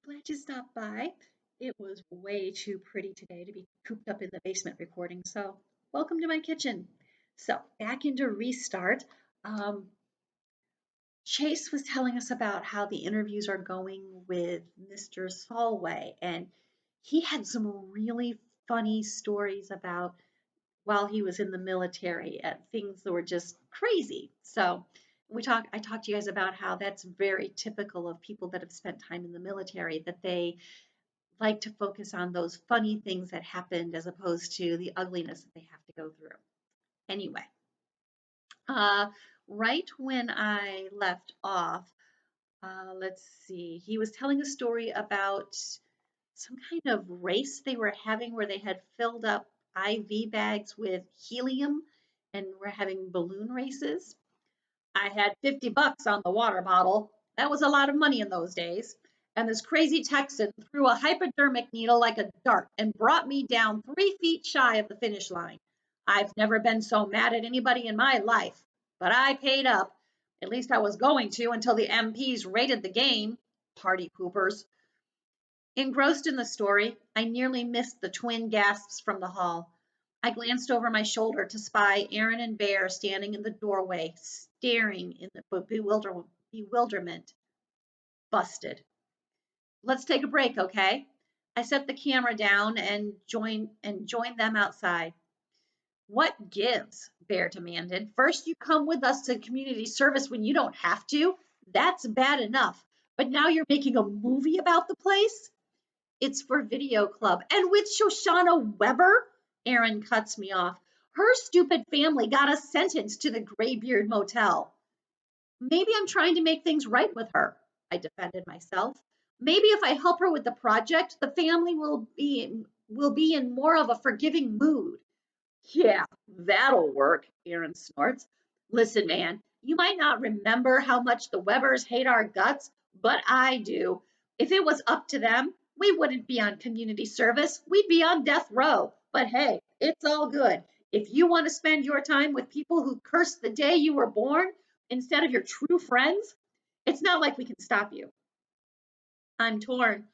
Glad you stopped by. It was way too pretty today to be cooped up in the basement recording, so welcome to my kitchen. So, back into Restart. Um, Chase was telling us about how the interviews are going with Mr. Solway, and he had some really funny stories about while he was in the military and things that were just crazy. So, I talked to you guys about how that's very typical of people that have spent time in the military, that they like to focus on those funny things that happened as opposed to the ugliness that they have to go through. Anyway, uh, right when I left off, let's see, he was telling a story about some kind of race they were having where they had filled up IV bags with helium and were having balloon races. I had 50 bucks on the water bottle. That was a lot of money in those days. And this crazy Texan threw a hypodermic needle like a dart and brought me down 3 feet shy of the finish line. I've never been so mad at anybody in my life, but I paid up. At least I was going to until the MPs raided the game. Party poopers. Engrossed in the story, I nearly missed the twin gasps from the hall. I glanced over my shoulder to spy Aaron and Bear standing in the doorway, staring in the bewilderment. Busted. Let's take a break, okay? I set the camera down and joined them outside. What gives? Bear demanded. First, you come with us to community service when you don't have to. That's bad enough. But now you're making a movie about the place? It's for Video Club. And with Shoshana Weber? Aaron cuts me off. Her stupid family got us sentenced to the Graybeard Motel. Maybe I'm trying to make things right with her, I defended myself. Maybe if I help her with the project, the family will be in more of a forgiving mood. Yeah, that'll work, Aaron snorts. Listen, man, you might not remember how much the Webbers hate our guts, but I do. If it was up to them, we wouldn't be on community service. We'd be on death row. But hey, it's all good. If you want to spend your time with people who cursed the day you were born instead of your true friends, it's not like we can stop you. I'm torn.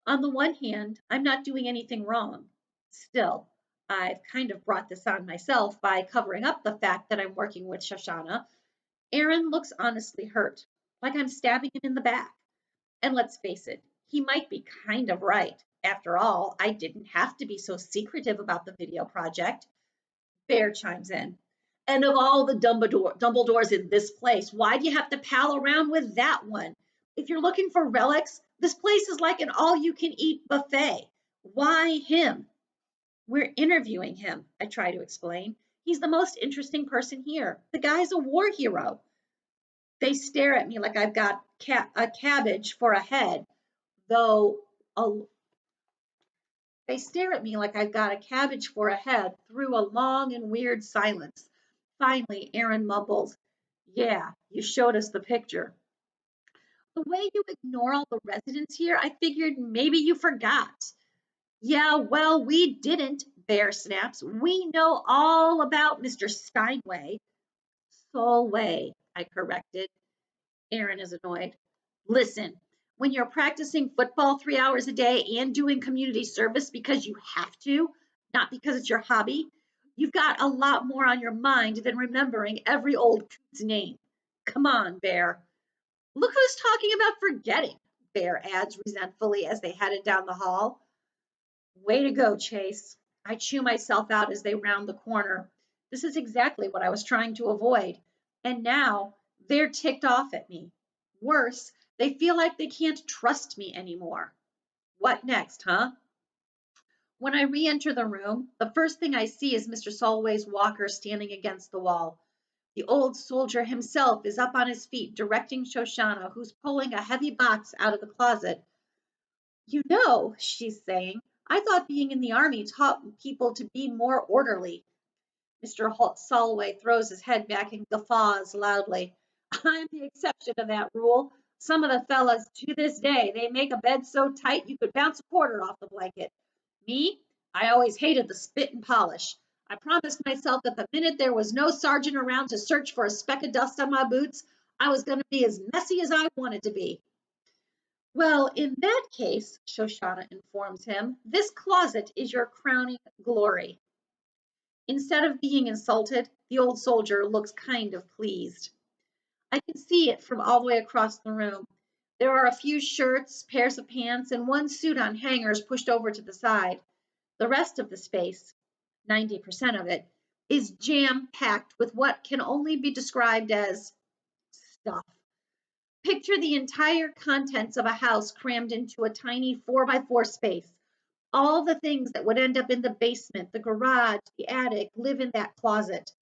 On the one hand, I'm not doing anything wrong. Still, I've kind of brought this on myself by covering up the fact that I'm working with Shoshana. Aaron looks honestly hurt, like I'm stabbing him in the back. And let's face it, he might be kind of right. After all, I didn't have to be so secretive about the video project. Bear chimes in. And of all the Dumbledores in this place, why do you have to pal around with that one? If you're looking for relics, this place is like an all-you-can-eat buffet. Why him? We're interviewing him, I try to explain. He's the most interesting person here. The guy's a war hero. They stare at me like I've got a cabbage for a head, though a They stare at me like I've got a cabbage for a head through a long and weird silence. Finally, Aaron mumbles, Yeah, you showed us the picture. The way you ignore all the residents here, I figured maybe you forgot. Yeah, well, we didn't, Bear snaps. We know all about Mr. Steinway. Solway, I corrected. Aaron is annoyed. Listen, when you're practicing football 3 hours a day and doing community service because you have to, not because it's your hobby, you've got a lot more on your mind than remembering every old coot's name. Come on, Bear. Look who's talking about forgetting, Bear adds resentfully as they headed down the hall. Way to go, Chase. I chew myself out as they round the corner. This is exactly what I was trying to avoid. And now they're ticked off at me. Worse, they feel like they can't trust me anymore. What next, huh? When I re enter the room, the first thing I see is Mr. Solway's walker standing against the wall. The old soldier himself is up on his feet, directing Shoshana, who's pulling a heavy box out of the closet. You know, she's saying, I thought being in the army taught people to be more orderly. Mr. Solway throws his head back and guffaws loudly. I'm the exception to that rule. Some of the fellas, to this day, they make a bed so tight you could bounce a quarter off the blanket. Me, I always hated the spit and polish. I promised myself that the minute there was no sergeant around to search for a speck of dust on my boots, I was going to be as messy as I wanted to be. Well, in that case, Shoshana informs him, this closet is your crowning glory. Instead of being insulted, the old soldier looks kind of pleased. I can see it from all the way across the room. There are a few shirts, pairs of pants, and one suit on hangers pushed over to the side. The rest of the space, 90% of it, is jam packed with what can only be described as stuff. Picture the entire contents of a house crammed into a tiny 4x4 space. All the things that would end up in the basement, the garage, the attic live in that closet.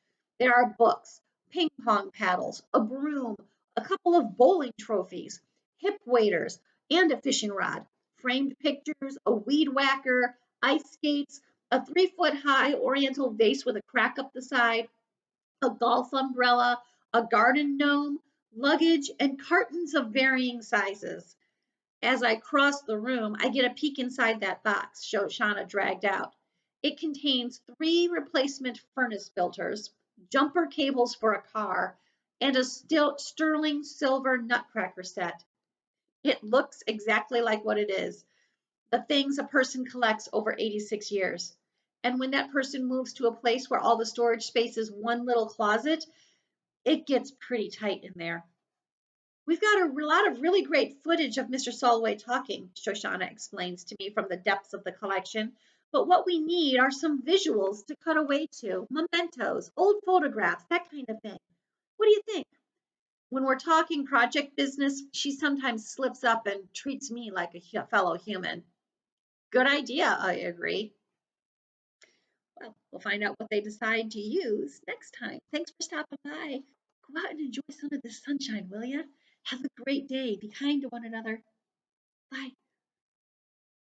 There are books, ping pong paddles, a broom, a couple of bowling trophies, hip waders, and a fishing rod, framed pictures, a weed whacker, ice skates, a 3 foot high oriental vase with a crack up the side, a golf umbrella, a garden gnome, luggage, and cartons of varying sizes. As I cross the room, I get a peek inside that box Shoshana dragged out. It contains 3 replacement furnace filters, jumper cables for a car, and a sterling silver nutcracker set. It looks exactly like what it is, the things a person collects over 86 years. And when that person moves to a place where all the storage space is one little closet, it gets pretty tight in there. We've got a lot of really great footage of Mr. Solway talking, Shoshana explains to me from the depths of the collection. But what we need are some visuals to cut away to, mementos, old photographs, that kind of thing. What do you think? When we're talking project business, she sometimes slips up and treats me like a fellow human. Good idea, I agree. Well, we'll find out what they decide to use next time. Thanks for stopping by. Go out and enjoy some of this sunshine, will you? Have a great day. Be kind to one another.